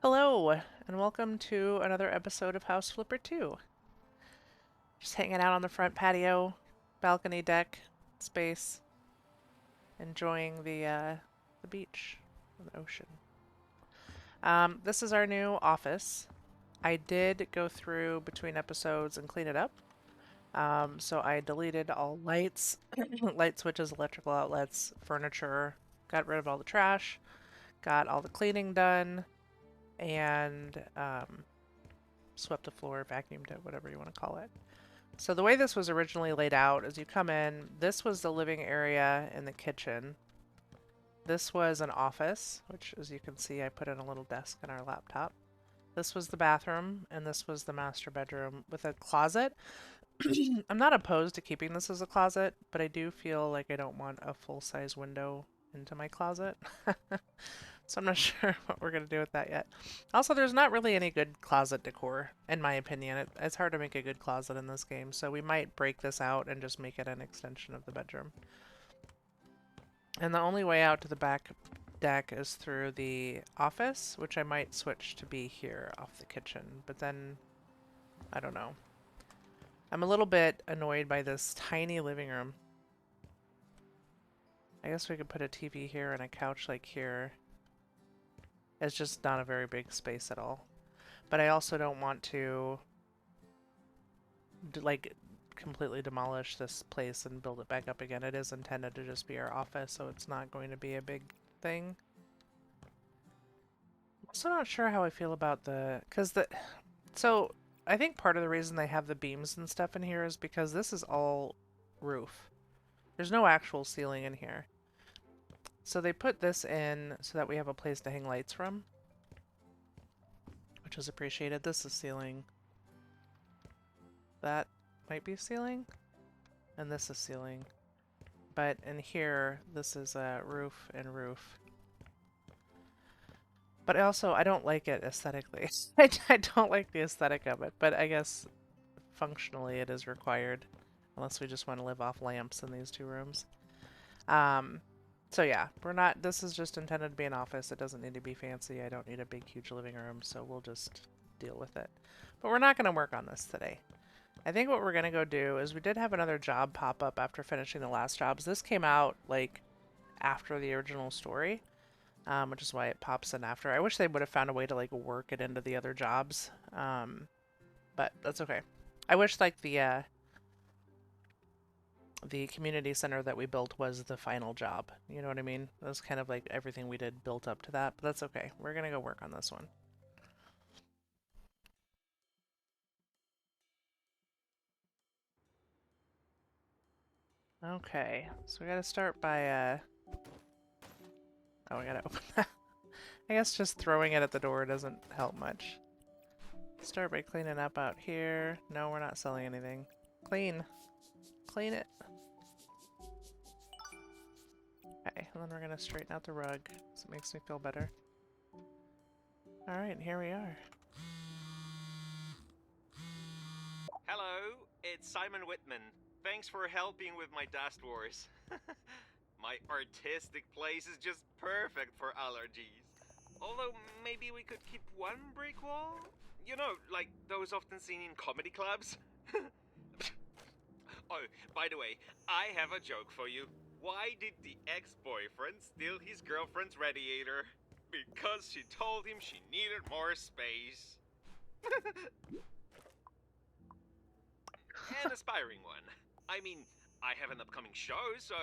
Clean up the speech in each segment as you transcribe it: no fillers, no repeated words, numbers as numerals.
Hello, and welcome to another episode of House Flipper 2. Just hanging out on the front patio, balcony deck space, enjoying the beach, the ocean. This is our new office. I did go through between episodes and clean it up. So I deleted all lights, light switches, electrical outlets, furniture, got rid of all the trash, got all the cleaning done, and swept the floor, vacuumed it, whatever you want to call it. So the way this was originally laid out is you come in, this was the living area and the kitchen. This was an office, which as you can see I put in a little desk and our laptop. This was the bathroom, and this was the master bedroom with a closet. I'm not opposed to keeping this as a closet, but I do feel like I don't want a full-size window into my closet. So I'm not sure what we're going to do with that yet. Also, there's not really any good closet decor, in my opinion. It's hard to make a good closet in this game, so we might break this out and just make it an extension of the bedroom. And the only way out to the back deck is through the office, which I might switch to be here off the kitchen, but then, I don't know. I'm a little bit annoyed by this tiny living room. I guess we could put a TV here and a couch like here. It's just not a very big space at all. But I also don't want to like completely demolish this place and build it back up again. It is intended to just be our office, so it's not going to be a big thing. I'm also not sure how I feel about so I think part of the reason they have the beams and stuff in here is because this is all roof. There's no actual ceiling in here. So they put this in so that we have a place to hang lights from, which is appreciated. This is ceiling. That might be ceiling, and this is ceiling. But in here, this is a roof and roof. But I don't like it aesthetically. I don't like the aesthetic of it, but I guess functionally it is required, unless we just want to live off lamps in these two rooms. So yeah, this is just intended to be an office. It doesn't need to be fancy. I don't need a big, huge living room, so we'll just deal with it. But we're not going to work on this today. I think what we're going to go do is we did have another job pop up after finishing the last jobs. This came out, like, after the original story, which is why it pops in after. I wish they would have found a way to, like, work it into the other jobs, but that's okay. I wish, like, the community center that we built was the final job. You know what I mean? That was kind of like everything we did built up to that, but that's okay. We're gonna go work on this one. Okay, so we gotta start by, oh, we gotta open that. I guess just throwing it at the door doesn't help much. Start by cleaning up out here. No, we're not selling anything. Clean. Clean it. Okay, and then we're gonna straighten out the rug, so it makes me feel better. Alright, here we are. Hello, it's Simon Whitman. Thanks for helping with my dust wars. My artistic place is just perfect for allergies. Although maybe we could keep one brick wall? You know, like those often seen in comedy clubs? Oh, by the way, I have a joke for you. Why did the ex-boyfriend steal his girlfriend's radiator? Because she told him she needed more space. An aspiring one. I mean, I have an upcoming show, so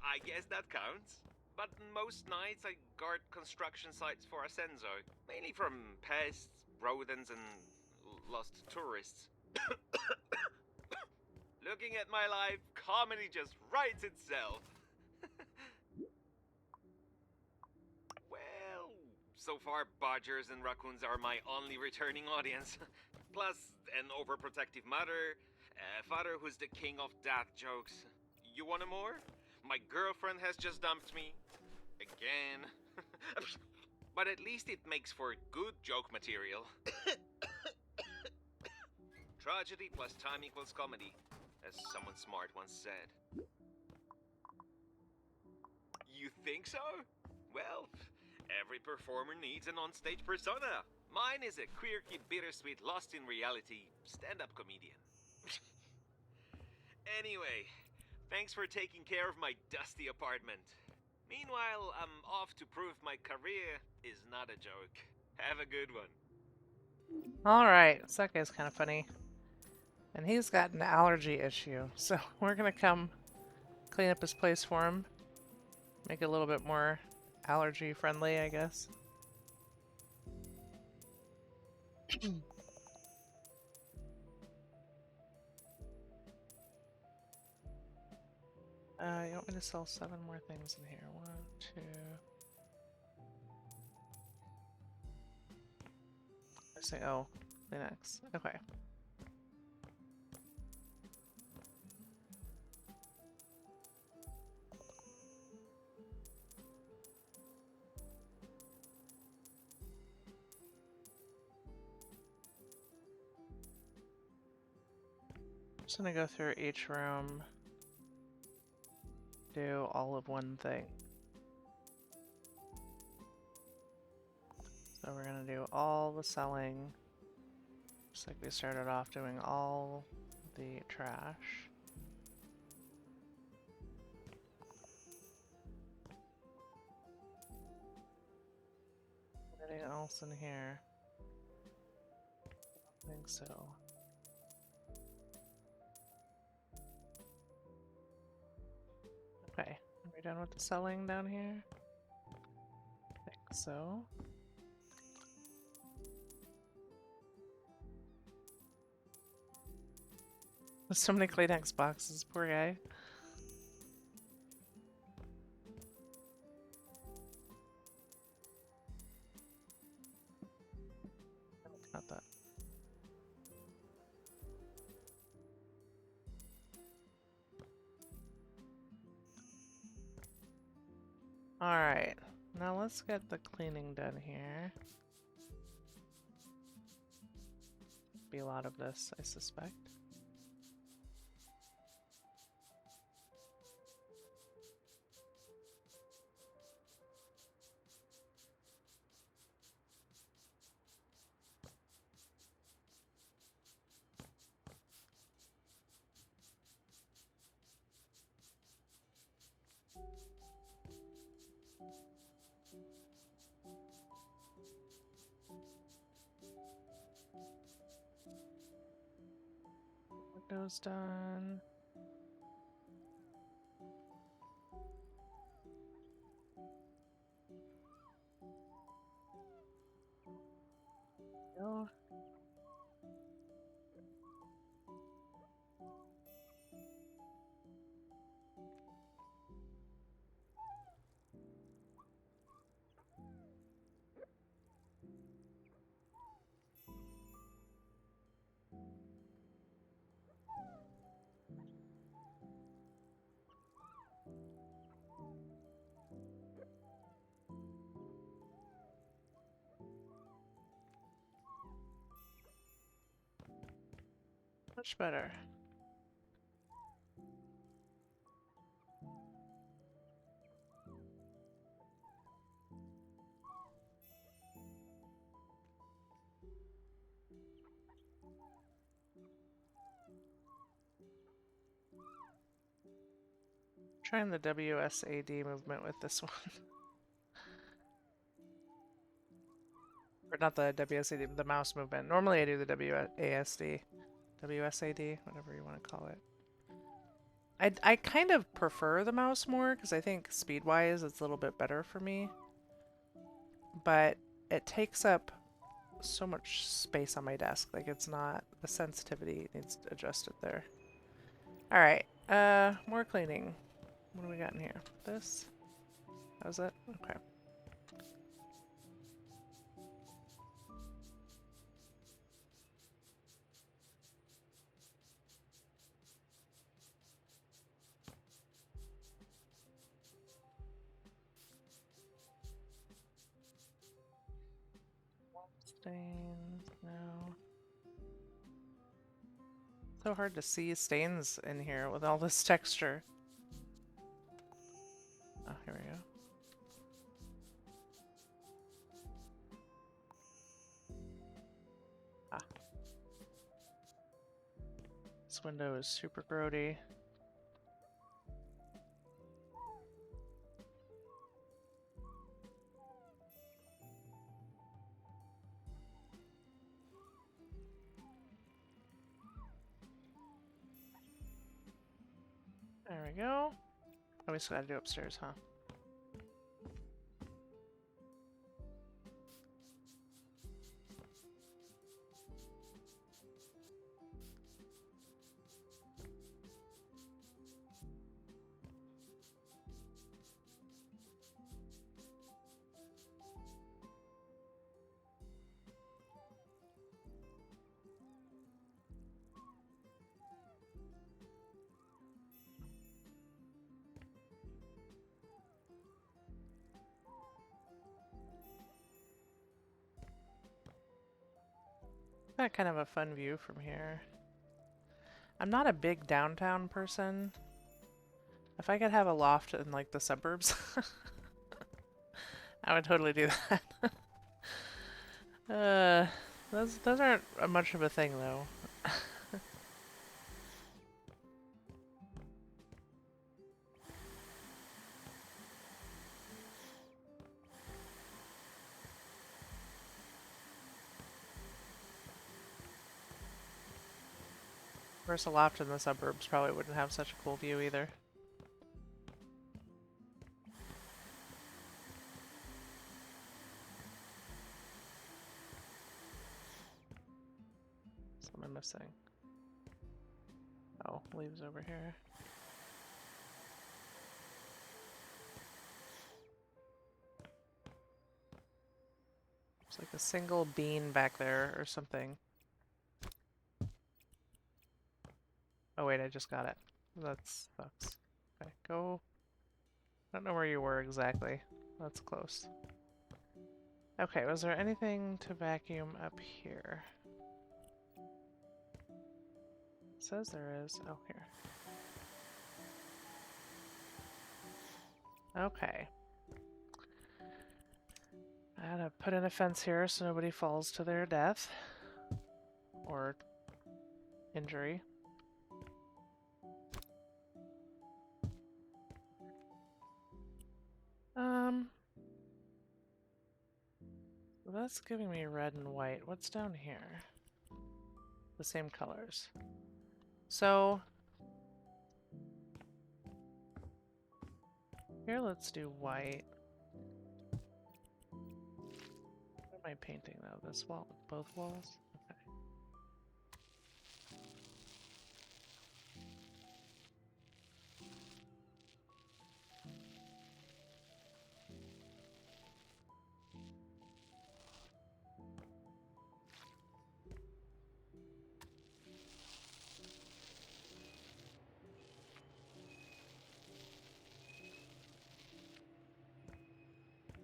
I guess that counts. But most nights I guard construction sites for Ascenso, mainly from pests, rodents, and lost tourists. Looking at my life, comedy just writes itself. Well, so far badgers and raccoons are my only returning audience. Plus, an overprotective mother, a father who's the king of dad jokes. You want more? My girlfriend has just dumped me. Again. But at least it makes for good joke material. Tragedy plus time equals comedy, as someone smart once said. You think so? Well, Every performer needs an onstage persona. Mine is a quirky, bittersweet, lost in reality stand-up comedian. Anyway, thanks for taking care of my dusty apartment. Meanwhile, I'm off to prove my career is not a joke. Have a good one. Alright, so that guy's kind of funny. And he's got an allergy issue, so we're gonna come clean up his place for him. Make it a little bit more allergy-friendly, I guess. You want me to sell 7 more things in here? 1, 2... I say, oh, Linux. Okay. I'm just gonna go through each room, do all of one thing. So we're gonna do all the selling, just like we started off doing all the trash. Anything else in here? I think so. Okay, are we done with the selling down here? I think so. There's so many Kleenex boxes, poor guy. Not that. Alright, now let's get the cleaning done here. Be a lot of this, I suspect. Windows done. Go. Much better. Trying the WSAD movement with this one. Or not the WSAD, the mouse movement. Normally I do the WASD. WSAD, whatever you want to call it. I kind of prefer the mouse more because I think speed-wise it's a little bit better for me. But it takes up so much space on my desk. Like it's not, the sensitivity needs adjusted there. Alright, more cleaning. What do we got in here? This? That was it? Okay. Stains, no. So hard to see stains in here with all this texture. Oh, here we go. Ah. This window is super grody. There we go. Oh, we still gotta do upstairs, huh? Got kind of a fun view from here. I'm not a big downtown person. If I could have a loft in like the suburbs, I would totally do that. Those aren't much of a thing though. Whereas a loft in the suburbs probably wouldn't have such a cool view either. What am I missing? Oh, leaves over here. It's like a single bean back there or something. Oh wait, I just got it. That sucks. Okay, go. I don't know where you were exactly. That's close. Okay, was there anything to vacuum up here? It says there is. Oh, here. Okay. I had to put in a fence here so nobody falls to their death. Or injury. That's giving me red and white. What's down here? The same colors. So here, let's do white. What am I painting though? This wall? Both walls? Okay.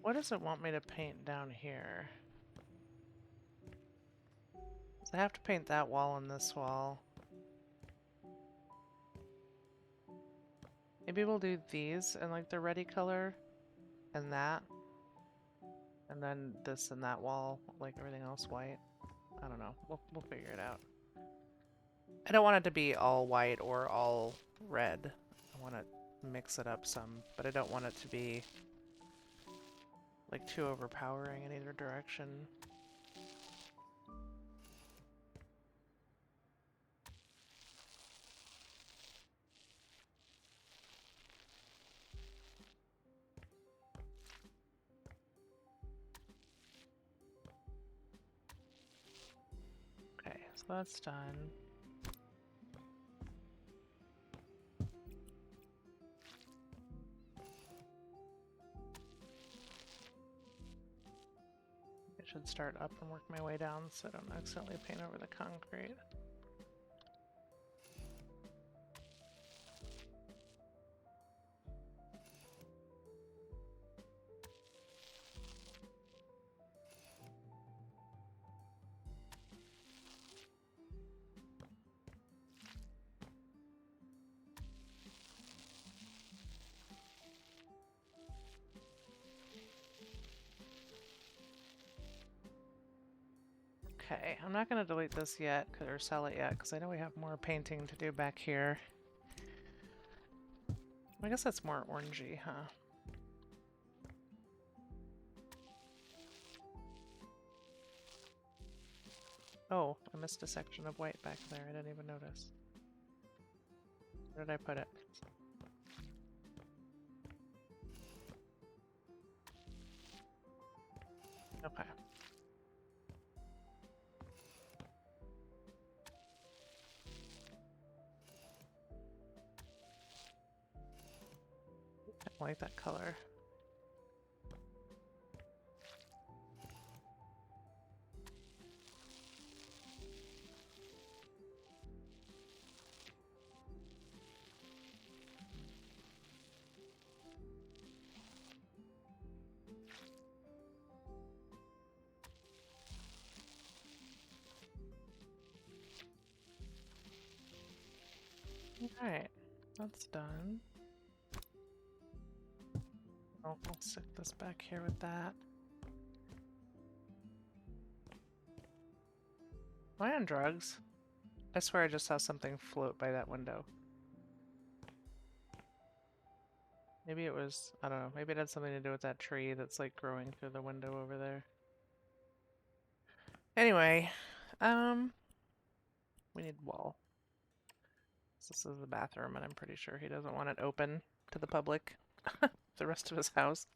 What does it want me to paint down here? So I have to paint that wall and this wall. Maybe we'll do these in like the ready color and that. And then this and that wall, like everything else white. I don't know. We'll figure it out. I don't want it to be all white or all red. I want to mix it up some, but I don't want it to be like too overpowering in either direction. Okay, so that's done. I should start up and work my way down so I don't accidentally paint over the concrete. Okay, I'm not going to delete this yet, or sell it yet, because I know we have more painting to do back here. I guess that's more orangey, huh? Oh, I missed a section of white back there. I didn't even notice. Where did I put it? Okay. I like that color. Alright, that's done. Oh, I'll stick this back here with that. Am I on drugs? I swear I just saw something float by that window. Maybe it was, I don't know, maybe it had something to do with that tree that's like growing through the window over there. Anyway, we need wall. This is the bathroom, and I'm pretty sure he doesn't want it open to the public. The rest of his house.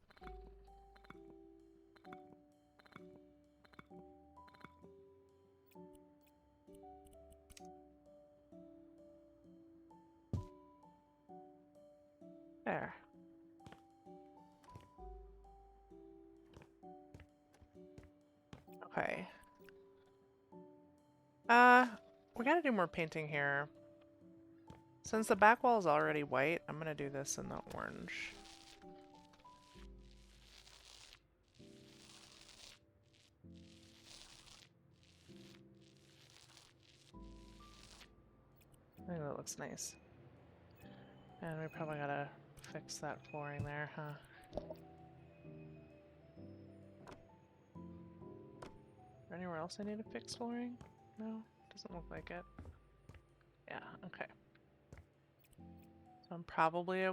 There. Okay. We gotta do more painting here. Since the back wall is already white, I'm gonna do this in the orange. I think that looks nice. And we probably gotta fix that flooring there, huh? Is there anywhere else I need to fix flooring? No? Doesn't look like it. Yeah, okay. So I'm probably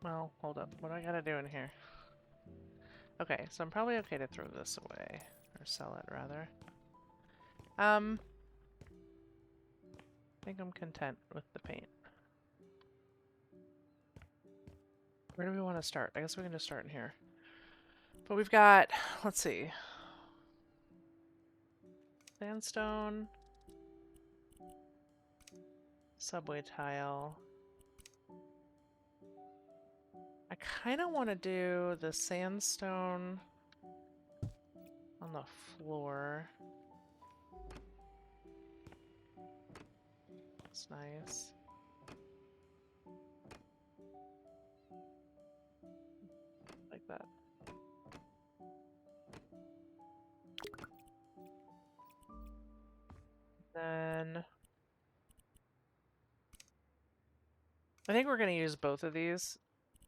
well, hold up. What do I gotta do in here? Okay, so I'm probably okay to throw this away. Or sell it, rather. I think I'm content with the paint. Where do we want to start? I guess we can just start in here. But we've got, let's see. Sandstone. Subway tile. I kind of want to do the sandstone on the floor. That's nice. Like that. Then I think we're going to use both of these.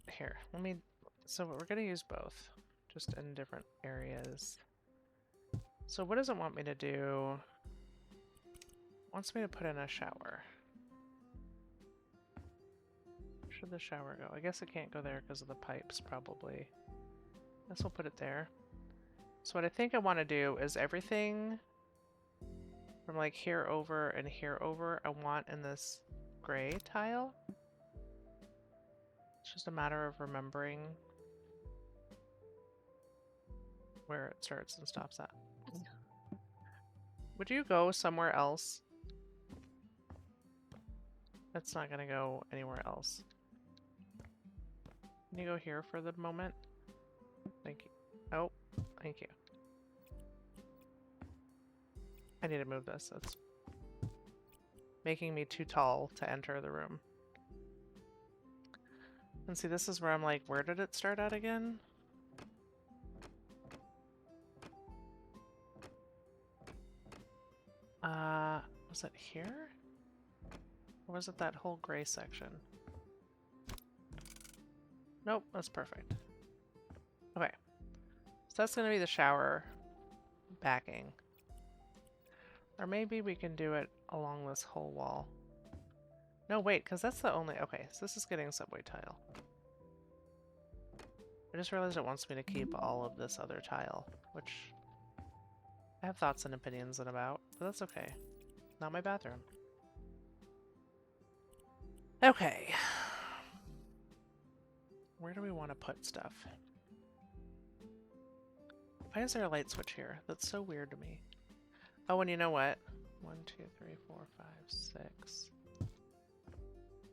Here, let me, so we're going to use both, just in different areas. So what does it want me to do? It wants me to put in a shower. Where should the shower go? I guess it can't go there because of the pipes, probably. I guess we'll put it there. So what I think I want to do is everything from like here over and here over, I want in this gray tile. It's just a matter of remembering where it starts and stops at. Would you go somewhere else? It's not gonna go anywhere else. Can you go here for the moment? Thank you. Oh, thank you. I need to move this. It's making me too tall to enter the room. And see, this is where I'm like, where did it start at again? Was it here? Or was it that whole gray section? Nope, that's perfect. Okay. So that's gonna be the shower backing. Or maybe we can do it along this whole wall. No, wait, because that's the only... Okay, so this is getting subway tile. I just realized it wants me to keep all of this other tile, which I have thoughts and opinions about, but that's okay. Not my bathroom. Okay. Where do we want to put stuff? Why is there a light switch here? That's so weird to me. Oh, and you know what? 1, 2, 3, 4, 5, 6.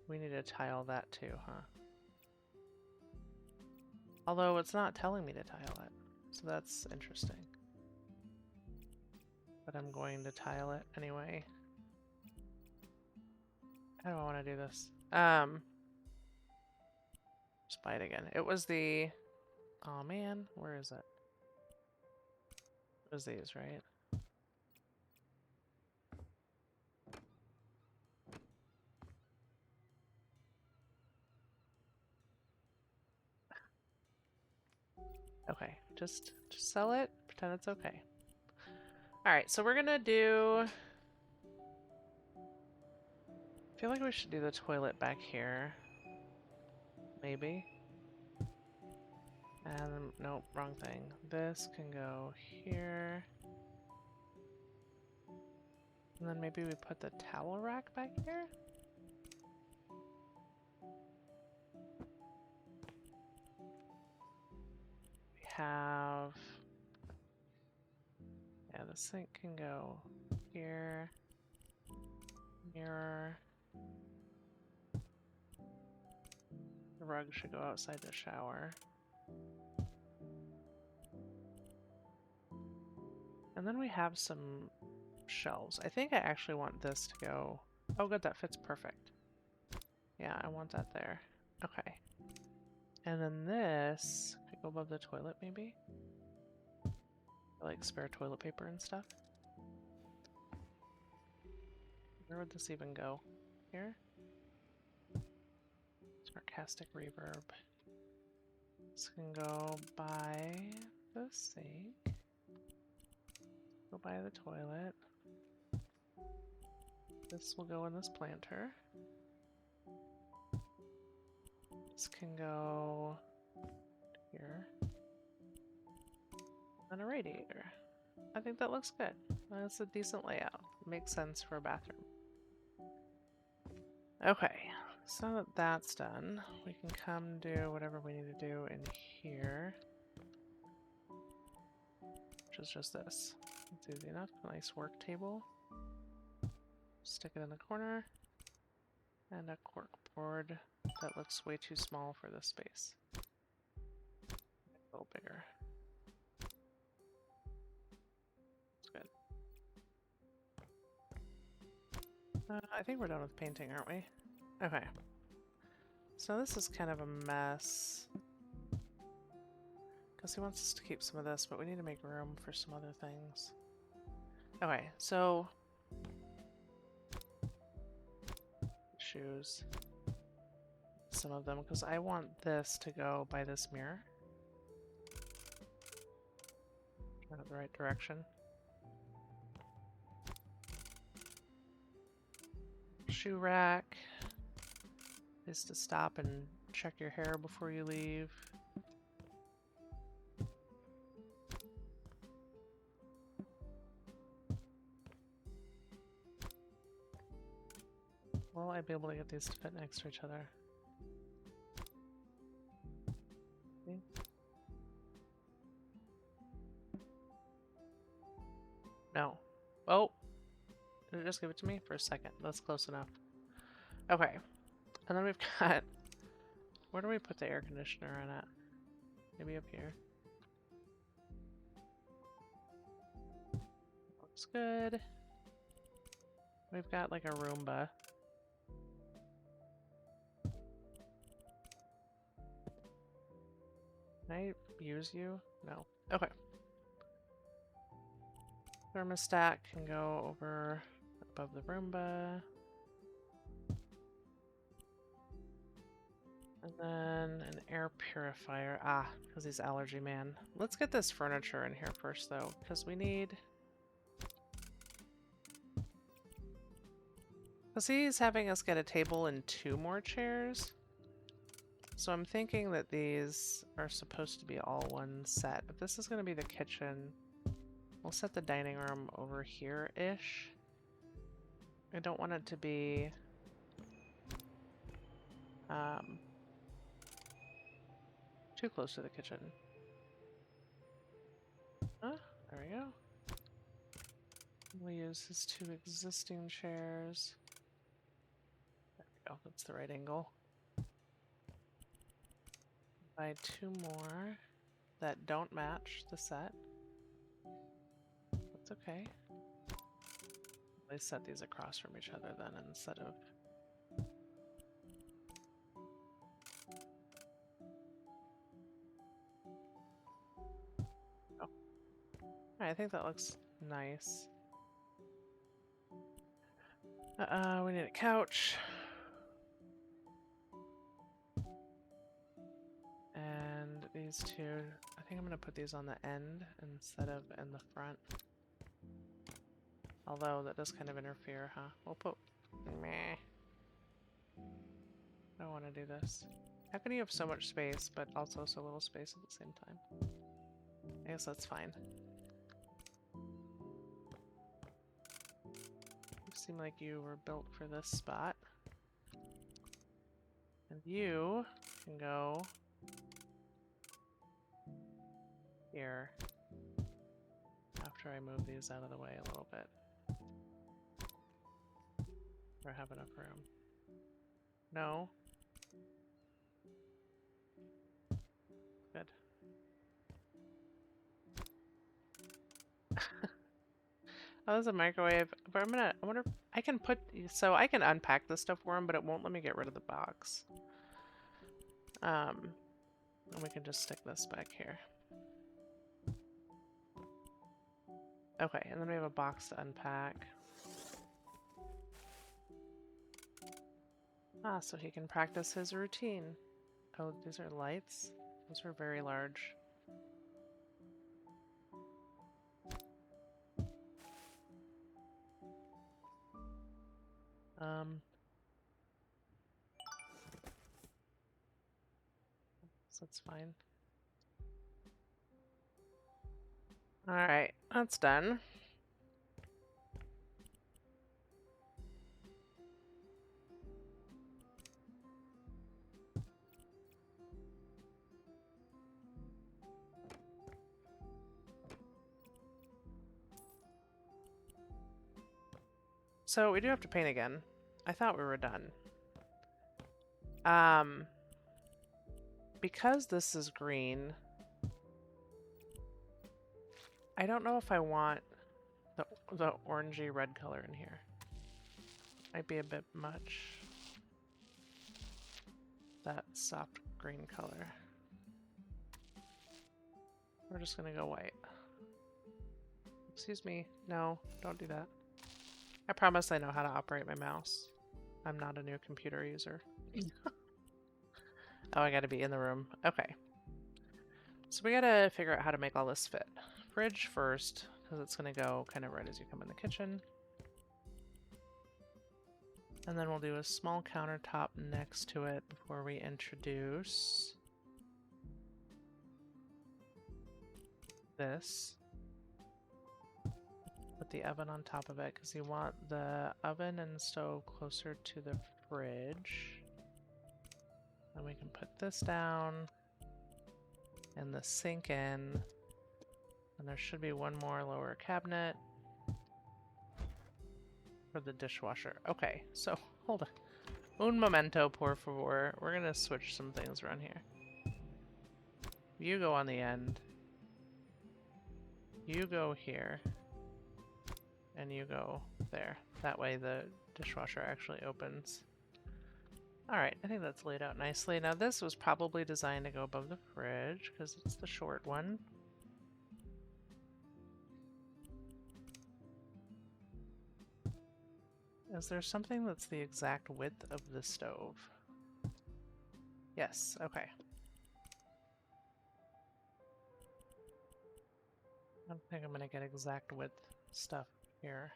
We need to tile that too, huh? Although it's not telling me to tile it, so that's interesting. But I'm going to tile it anyway. How do I want to do this? Just buy it again. It was the... Oh man, where is it? It was these, right? Okay, just sell it, pretend it's okay. Alright, so we're gonna do... I feel like we should do the toilet back here. Maybe. And, nope, wrong thing. This can go here. And then maybe we put the towel rack back here? We have... Yeah, the sink can go here. Mirror. The rug should go outside the shower. And then we have some shelves. I think I actually want this to go... Oh good, that fits perfect. Yeah, I want that there. Okay. And then this could go above the toilet maybe? Like spare toilet paper and stuff. Where would this even go? Here? Sarcastic reverb. This can go by the sink. Go by the toilet. This will go in this planter. This can go here. And a radiator. I think that looks good. That's a decent layout. Makes sense for a bathroom. Okay, so that that's done, we can come do whatever we need to do in here. Which is just this. It's easy enough. Nice work table. Stick it in the corner. And a cork board that looks way too small for this space. A little bigger. That's good. I think we're done with painting, aren't we? Okay. So this is kind of a mess. Because he wants us to keep some of this, but we need to make room for some other things. Okay, so... shoes. Some of them, because I want this to go by this mirror. Turn it the right direction. Shoe rack is to stop and check your hair before you leave. Will I be able to get these to fit next to each other? See? No. Oh! Did it just give it to me? For a second. That's close enough. Okay. And then we've got... Where do we put the air conditioner in at? Maybe up here. Looks good. We've got like a Roomba. Can I use you? No. Okay. Thermostat can go over above the Roomba. And then an air purifier. Ah, because he's allergy man. Let's get this furniture in here first though, because we need... Because he's having us get a table and 2 more chairs. So I'm thinking that these are supposed to be all one set. If this is going to be the kitchen, we'll set the dining room over here-ish. I don't want it to be too close to the kitchen. There we go. We'll use his 2 existing chairs. There we go, that's the right angle. Buy 2 more that don't match the set. That's okay. They set these across from each other then instead of... Oh. I think that looks nice. We need a couch. And these 2, I think I'm going to put these on the end instead of in the front. Although that does kind of interfere, huh? We'll put... Meh. I don't want to do this. How can you have so much space, but also so little space at the same time? I guess that's fine. You seem like you were built for this spot. And you can go here after I move these out of the way a little bit. Do I have enough room? No. Good. Oh, there's a microwave. But I wonder if I can put, so I can unpack this stuff for him, but it won't let me get rid of the box. And we can just stick this back here. Okay, and then we have a box to unpack. Ah, so he can practice his routine. Oh, these are lights? Those are very large. So that's fine. Alright, that's done. So we do have to paint again. I thought we were done. Because this is green, I don't know if I want the orangey red color in here. Might be a bit much. That soft green color. We're just gonna go white. Excuse me. No, don't do that. I promise I know how to operate my mouse. I'm not a new computer user. Oh, I gotta be in the room. Okay. So we gotta figure out how to make all this fit. Fridge first, because it's gonna go kind of right as you come in the kitchen. And then we'll do a small countertop next to it before we introduce this. Put the oven on top of it because you want the oven and stove closer to the fridge. And we can put this down and the sink in. And there should be one more lower cabinet for the dishwasher. Okay, so hold on. Un momento, por favor. We're gonna switch some things around here. You go on the end. You go here. And you go there. That way the dishwasher actually opens. Alright, I think that's laid out nicely. Now this was probably designed to go above the fridge because it's the short one. Is there something that's the exact width of the stove? Yes, okay. I don't think I'm gonna get exact width stuff here.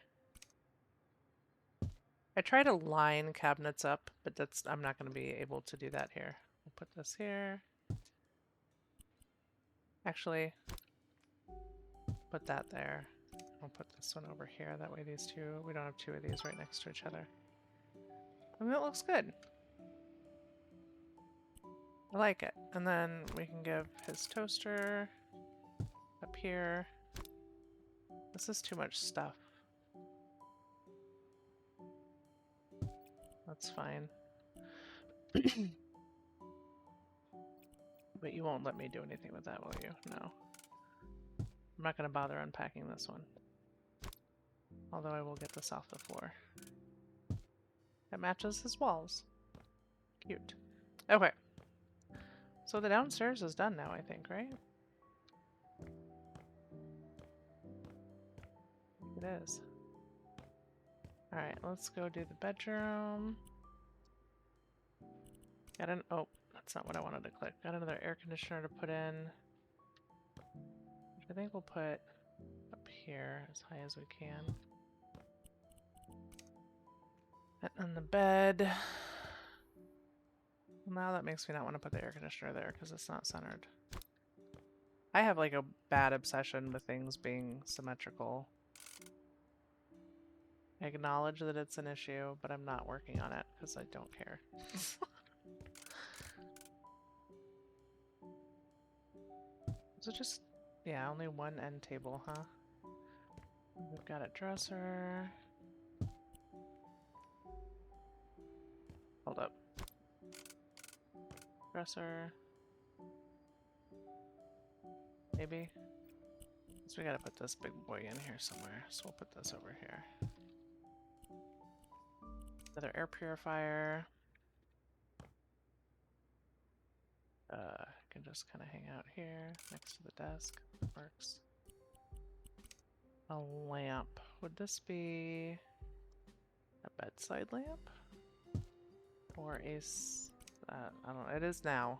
I try to line cabinets up, but I'm not going to be able to do that here. We'll put this here. Actually, put that there. I'll put this one over here. That way these two, we don't have two of these right next to each other. And that looks good. I like it. And then we can give his toaster up here. This is too much stuff. That's fine. But you won't let me do anything with that, will you? No. I'm not going to bother unpacking this one. Although I will get this off the floor. It matches his walls. Cute. Okay. So the downstairs is done now, I think, right? It is. Alright, let's go do the bedroom. Got an... Oh, that's not what I wanted to click. Got another air conditioner to put in. Which I think we'll put up here as high as we can. And then the bed. Now that makes me not want to put the air conditioner there because it's not centered. I have like a bad obsession with things being symmetrical. I acknowledge that it's an issue, but I'm not working on it because I don't care. Is it just... Yeah, only one end table, huh? We've got a dresser. Hold up. Dresser. Maybe. So we gotta put this big boy in here somewhere. So we'll put this over here. Another air purifier. Can just kind of hang out here next to the desk. That works. A lamp. Would this be a bedside lamp? Or a... I don't know. It is now.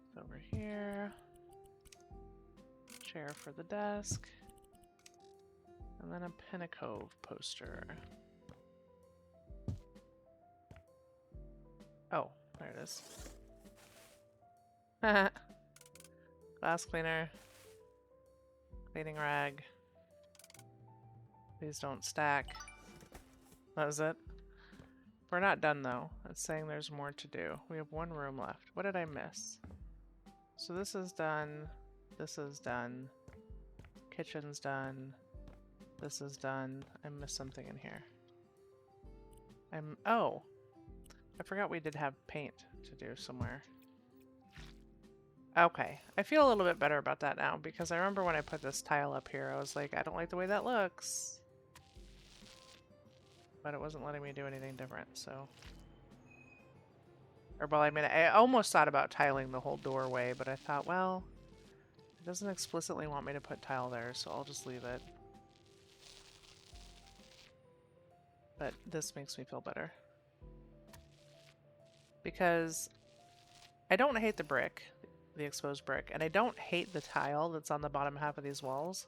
It's over here. Chair for the desk. And then a Pinnacove poster. Oh, there it is. Glass cleaner. Cleaning rag. Please don't stack. That was it. We're not done though. It's saying there's more to do. We have one room left. What did I miss? So this is done. This is done. Kitchen's done. This is done. I missed something in here. Oh! I forgot we did have paint to do somewhere. Okay. I feel a little bit better about that now because I remember when I put this tile up here, I was like, I don't like the way that looks. But it wasn't letting me do anything different, so... Or, well, I mean, I almost thought about tiling the whole doorway, but I thought, well, it doesn't explicitly want me to put tile there, so I'll just leave it. But this makes me feel better. Because I don't hate the brick, the exposed brick, and I don't hate the tile that's on the bottom half of these walls,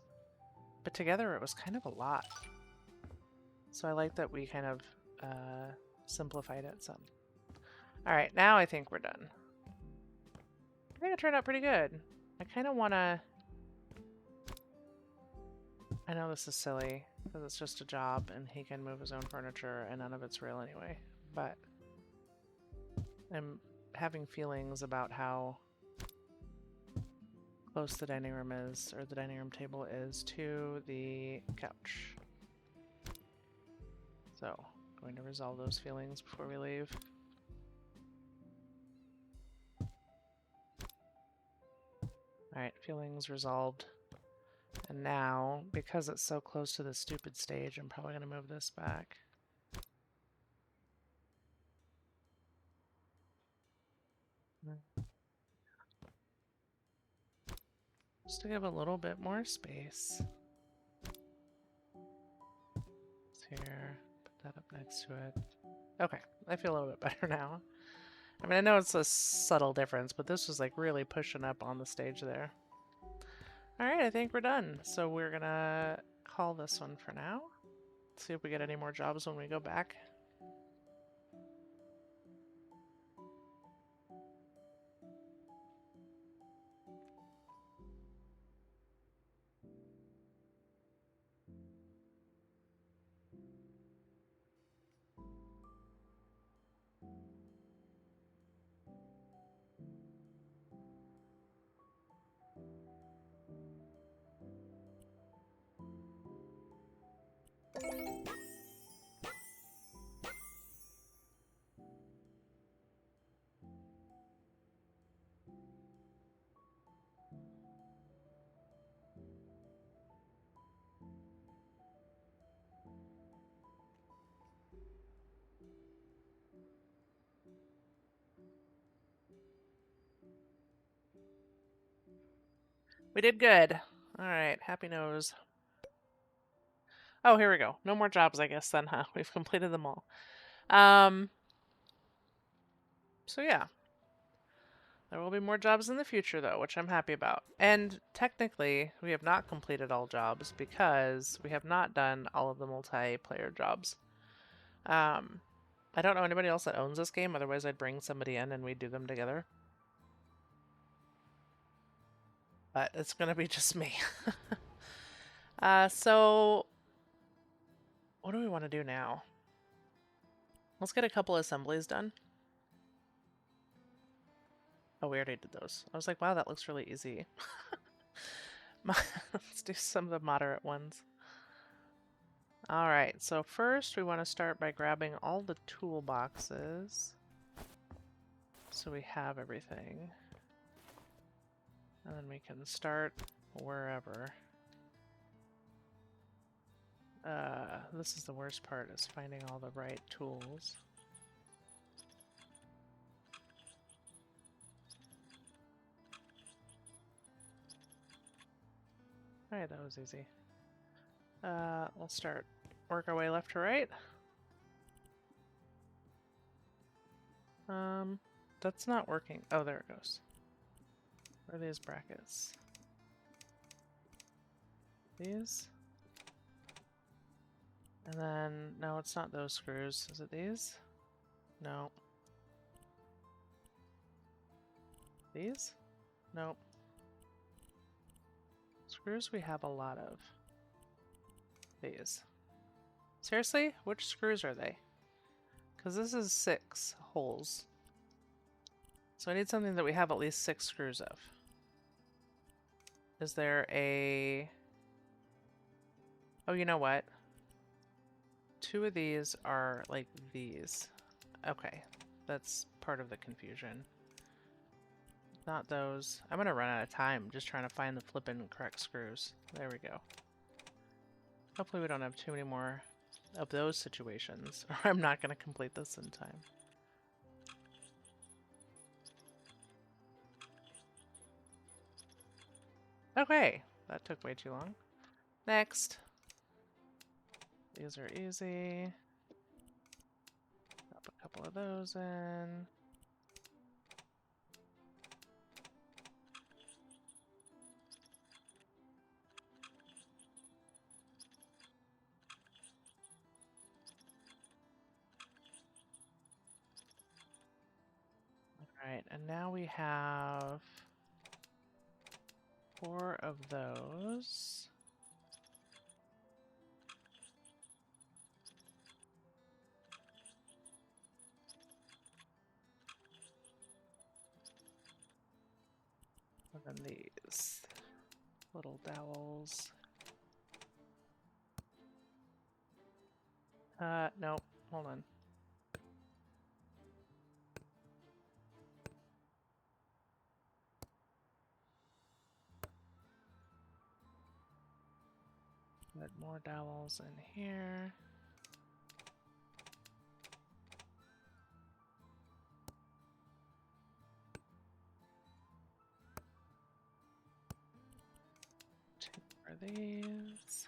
but together it was kind of a lot. So I like that we kind of simplified it some. Alright, now I think we're done. I think it turned out pretty good. I kind of want to... I know this is silly, because it's just a job, and he can move his own furniture, and none of it's real anyway, but I'm having feelings about how close the dining room is, or the dining room table is, to the couch. So, I'm going to resolve those feelings before we leave. Alright, feelings resolved. And now, because it's so close to the stupid stage, I'm probably going to move this back. Just to give a little bit more space. It's here. Put that up next to it. Okay, I feel a little bit better now. I mean, I know it's a subtle difference, but this was like really pushing up on the stage there. Alright, I think we're done. So we're gonna call this one for now. See if we get any more jobs when we go back. We did good. Alright, happy nose. Oh, here we go. No more jobs, I guess, then, huh? We've completed them all. So yeah. There will be more jobs in the future, though, which I'm happy about. And technically, we have not completed all jobs because we have not done all of the multiplayer jobs. I don't know anybody else that owns this game, otherwise I'd bring somebody in and we'd do them together. But it's gonna be just me. So what do we want to do now? Let's get a couple assemblies done. Oh, we already did those. I was like, wow, that looks really easy. Let's do some of the moderate ones. Alright, so first we want to start by grabbing all the toolboxes. So we have everything. And then we can start wherever. This is the worst part, is finding all the right tools. Alright, that was easy. We'll start, work our way left to right. That's not working. Oh, there it goes. Where are these brackets? These? And then, no, it's not those screws. Is it these? No. These? Nope. Screws we have a lot of. These. Seriously? Which screws are they? Because this is 6 holes. So I need something that we have at least 6 screws of. Is there a... Oh, you know what? 2 of these are like these. Okay, that's part of the confusion. Not those. I'm gonna run out of time just trying to find the flippin' correct screws. There we go. Hopefully we don't have too many more of those situations, or I'm not gonna complete this in time. Okay, that took way too long. Next. These are easy. Drop a couple of those in. Alright, and now we have 4 of those. And then these little dowels. No, hold on. Put more dowels in here. Two for these.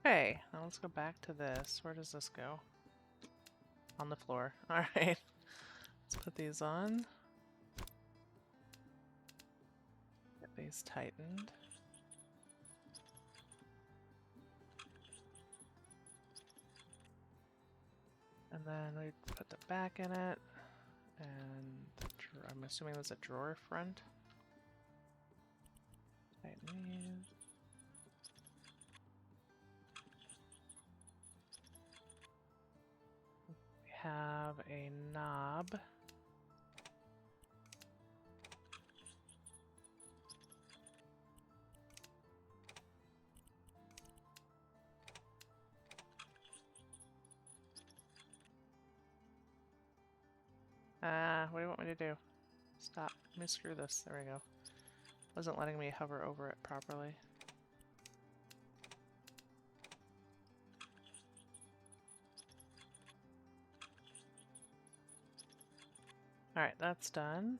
Okay, now let's go back to this. Where does this go? On the floor. All right. Let's put these on. Get these tightened. And then we put the back in it. And I'm assuming there's a drawer front. Tighten these. We have a knob. What do you want me to do? Stop. Let me screw this. There we go. Wasn't letting me hover over it properly. Alright, that's done.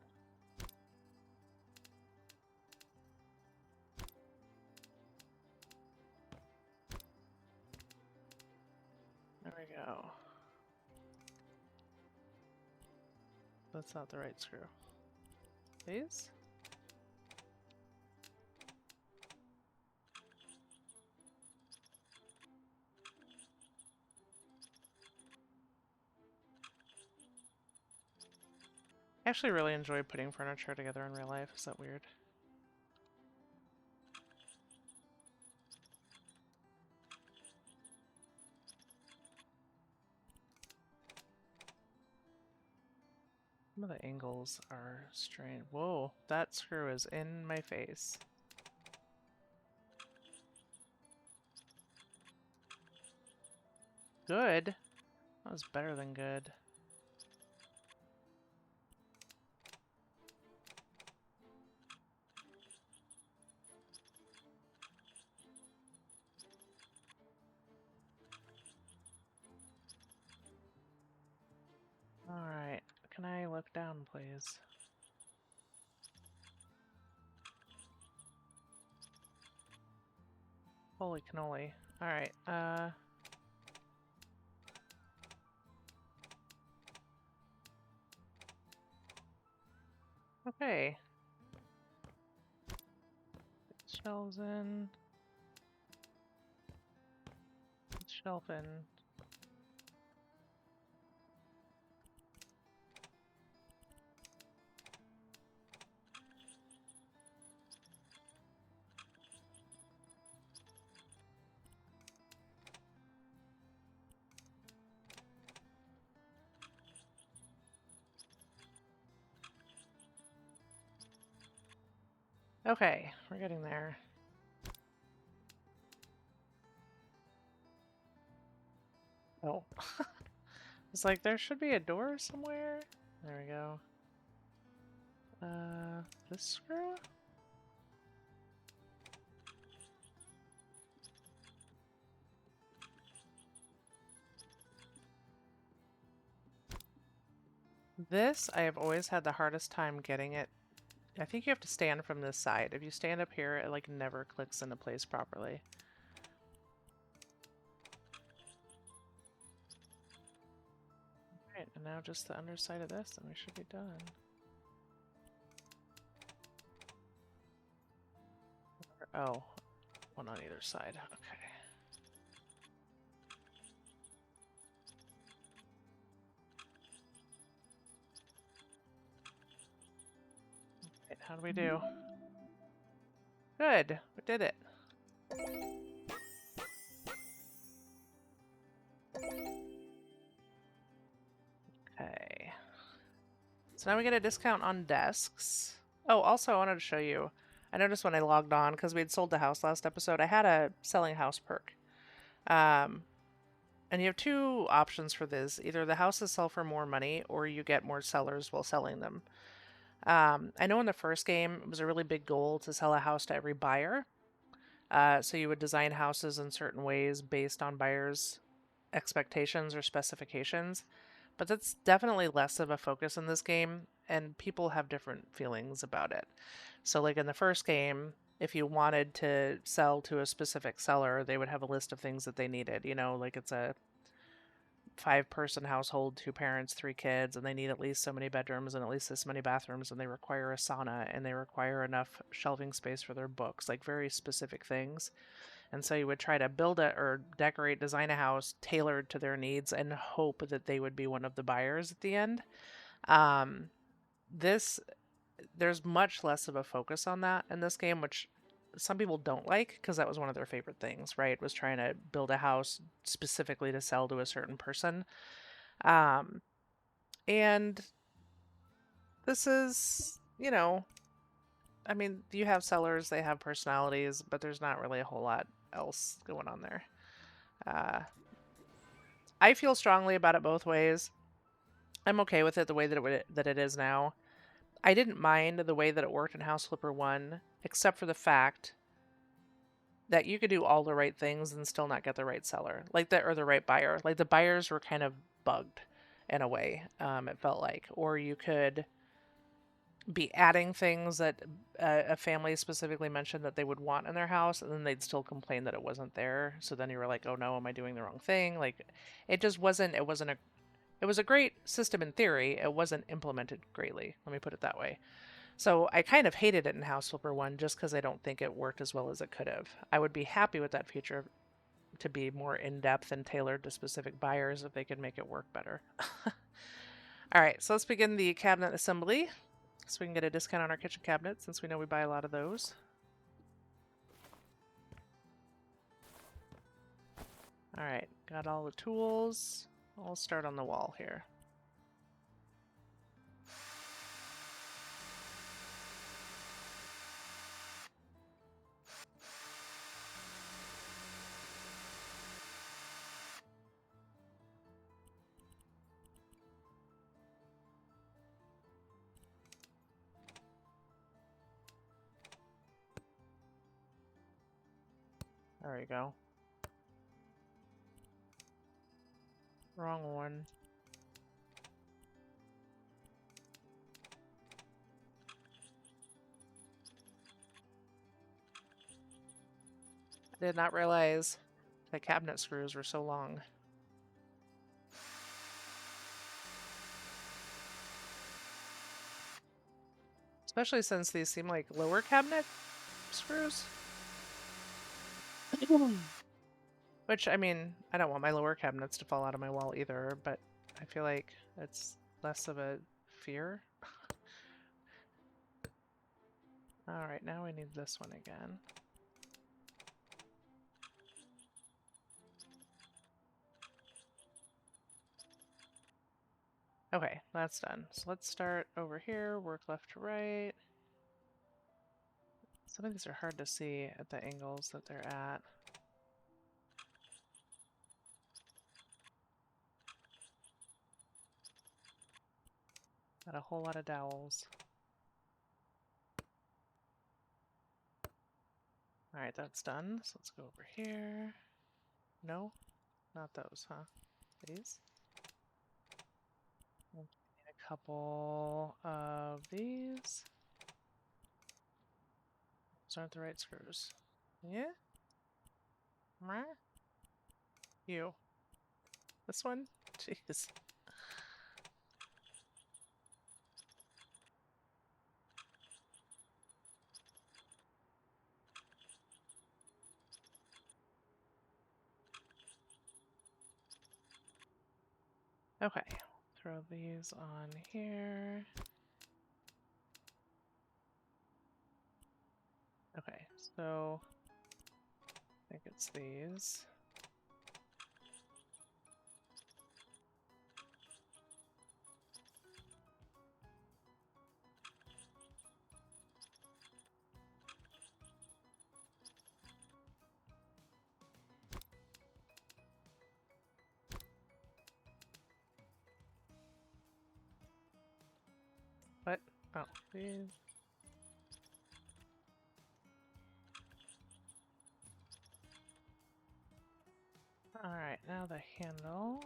There we go. That's not the right screw. These? I actually really enjoy putting furniture together in real life. Is that weird? Some of the angles are strange. Whoa, that screw is in my face. Good? That was better than good. Alright, can I look down, please? Holy cannoli. Alright, okay. Get shelves in. Get shelf in. Okay, we're getting there. Oh. It's like there should be a door somewhere. There we go. This screw? This, I have always had the hardest time getting it. I think you have to stand from this side. If you stand up here, it like never clicks into place properly. Alright, and now just the underside of this, and we should be done. Oh, one on either side. Okay. Right, how do we do? Good, we did it. Okay. So now we get a discount on desks. Oh, also I wanted to show you. I noticed when I logged on, because we had sold the house last episode, I had a selling house perk. And you have two options for this. Either the houses sell for more money, or you get more sellers while selling them. I know in the first game, it was a really big goal to sell a house to every buyer. So you would design houses in certain ways based on buyers' expectations or specifications. But that's definitely less of a focus in this game, and people have different feelings about it. So like in the first game, if you wanted to sell to a specific seller, they would have a list of things that they needed. You know, like it's a 5-person household, 2 parents, 3 kids, and they need at least so many bedrooms and at least this many bathrooms, and they require a sauna and they require enough shelving space for their books, like very specific things. And so you would try to build it or decorate, design a house tailored to their needs and hope that they would be one of the buyers at the end. Um, this there's much less of a focus on that in this game, which some people don't like because that was one of their favorite things, right? Was trying to build a house specifically to sell to a certain person. Um, and this is, you know, I mean, you have sellers, they have personalities, but there's not really a whole lot else going on there. Uh, I feel strongly about it both ways. I'm okay with it the way that it is now. I didn't mind the way that it worked in House Flipper 1, except for the fact that you could do all the right things and still not get the right seller, like that, or the right buyer. Like the buyers were kind of bugged in a way, it felt like. Or you could be adding things that a family specifically mentioned that they would want in their house, and then they'd still complain that it wasn't there. So then you were like, oh no, am I doing the wrong thing? Like, it just wasn't, it was a great system in theory. It wasn't implemented greatly. Let me put it that way. So I kind of hated it in House Flipper 1 just because I don't think it worked as well as it could have. I would be happy with that feature to be more in-depth and tailored to specific buyers if they could make it work better. All right, so let's begin the cabinet assembly so we can get a discount on our kitchen cabinet since we know we buy a lot of those. All right, got all the tools. I'll start on the wall here. There we go. Wrong one. I did not realize the cabinet screws were so long. Especially since these seem like lower cabinet screws. Which, I mean, I don't want my lower cabinets to fall out of my wall either, but I feel like it's less of a fear. Alright, now we need this one again. Okay, that's done. So let's start over here, work left to right. Some of these are hard to see at the angles that they're at. Got a whole lot of dowels. Alright, that's done. So let's go over here. No? Not those, huh? These? We'll need a couple of these. Those aren't the right screws. Yeah? Meh? You. This one? Jeez. Okay, throw these on here. Okay, so I think it's these. What? Oh, these. Alright, now the handle.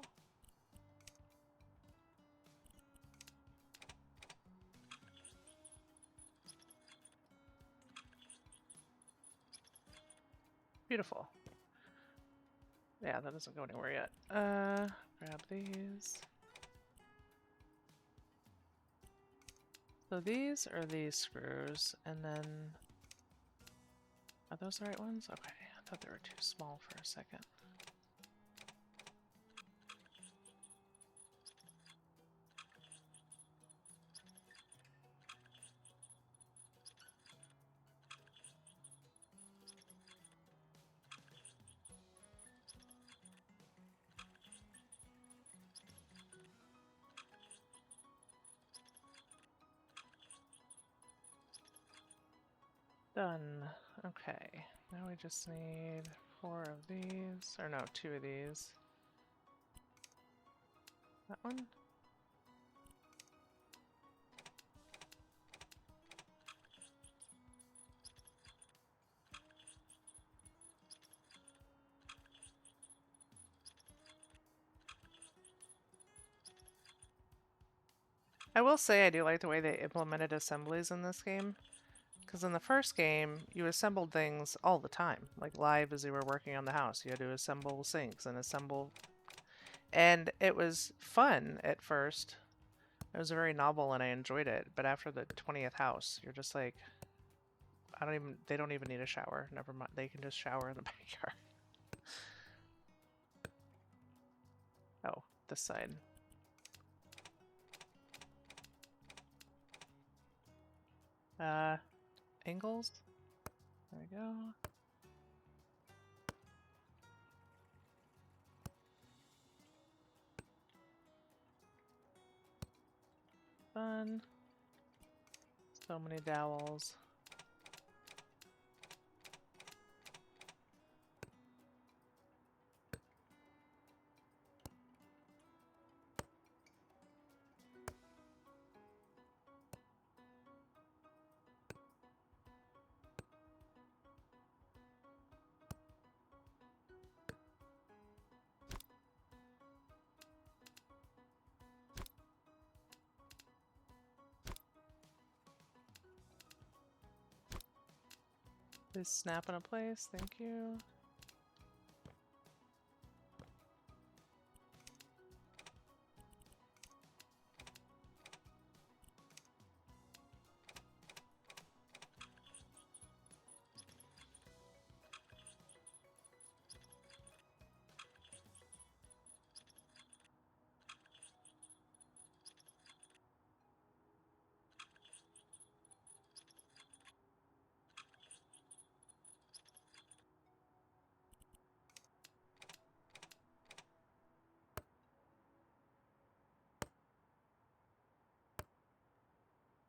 Beautiful. Yeah, that doesn't go anywhere yet. Grab these. So these are these screws, and then... Are those the right ones? Okay, I thought they were too small for a second. Done. Okay, now we just need 4 of these, or no, 2 of these. That one? I will say I do like the way they implemented assemblies in this game. Because in the first game, you assembled things all the time. Like live as you were working on the house. You had to assemble sinks and assemble... And it was fun at first. It was very novel and I enjoyed it. But after the 20th house, you're just like... They don't even need a shower. Never mind. They can just shower in the backyard. Oh, this side. Angles? There we go. Fun. So many dowels. Please snap into place, thank you.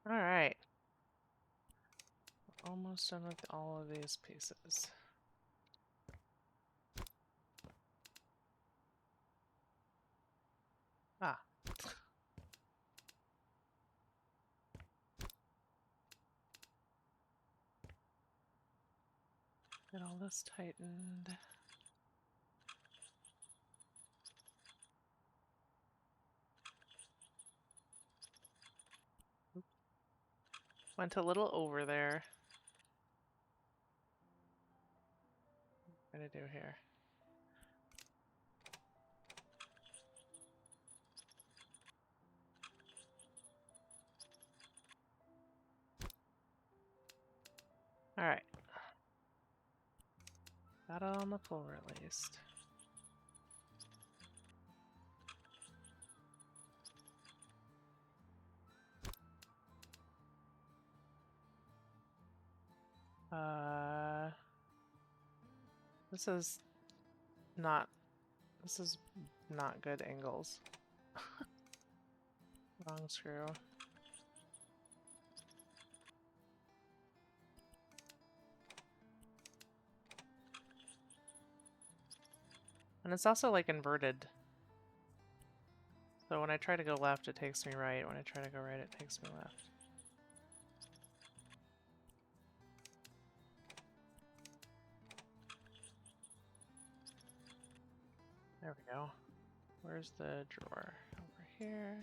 Alright. Almost done with all of these pieces. Ah. Get all this tightened. Went a little over there. What am I gonna do here? Alright. Got it on the floor at least. This is not good angles. Wrong screw. And it's also like inverted. So when I try to go left, it takes me right. When I try to go right, it takes me left. There we go. Where's the drawer? Over here.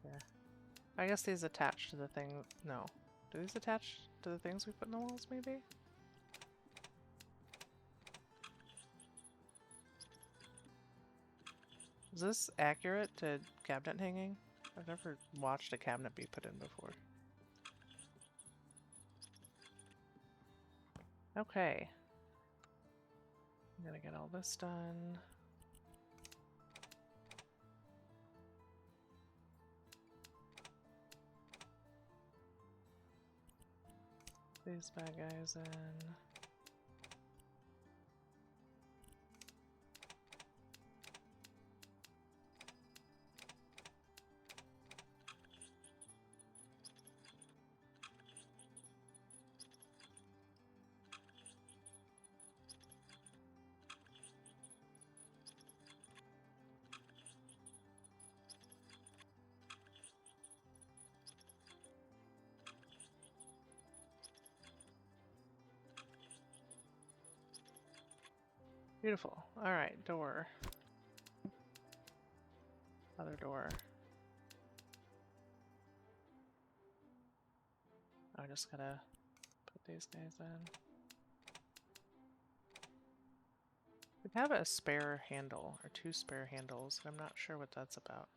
Yeah. I guess these attach to the thing. No. Do these attach to the things we put in the walls, maybe? Is this accurate to cabinet hanging? I've never watched a cabinet be put in before. Okay. I'm gonna get all this done. These bad guys in. Beautiful. Alright, door. Other door. I just gotta put these guys in. We have a spare handle, or 2 spare handles, but I'm not sure what that's about.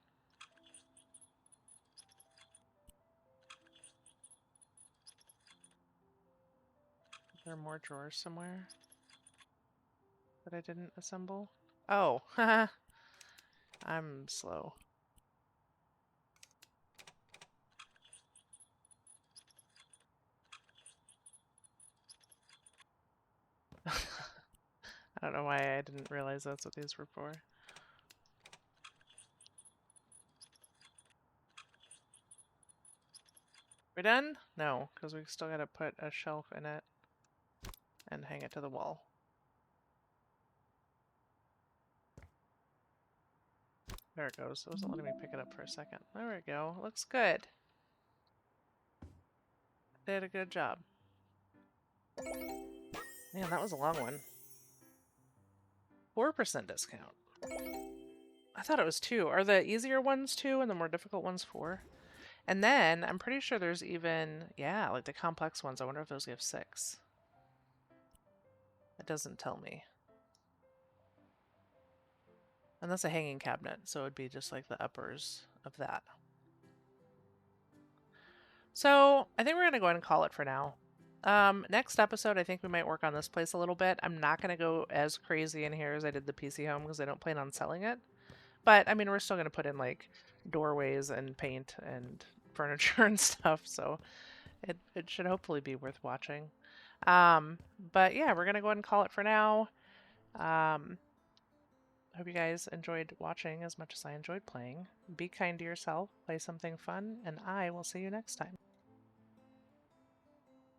Is there more drawers somewhere that I didn't assemble? Oh, haha. I'm slow. I don't know why I didn't realize that's what these were for. We done? No, because we still gotta put a shelf in it and hang it to the wall. There it goes. It wasn't letting me pick it up for a second. There we go. Looks good. They did a good job. Man, that was a long one. 4% discount. I thought it was 2. Are the easier ones 2 and the more difficult ones 4? And then I'm pretty sure there's even, yeah, like the complex ones. I wonder if those give 6. It doesn't tell me. And that's a hanging cabinet, so it would be just like the uppers of that. So I think we're going to go ahead and call it for now. Next episode, I think we might work on this place a little bit. I'm not going to go as crazy in here as I did the PC home because I don't plan on selling it. But, I mean, we're still going to put in, like, doorways and paint and furniture and stuff, so it should hopefully be worth watching. But, yeah, we're going to go ahead and call it for now. Hope you guys enjoyed watching as much as I enjoyed playing. Be kind to yourself, play something fun, and I will see you next time.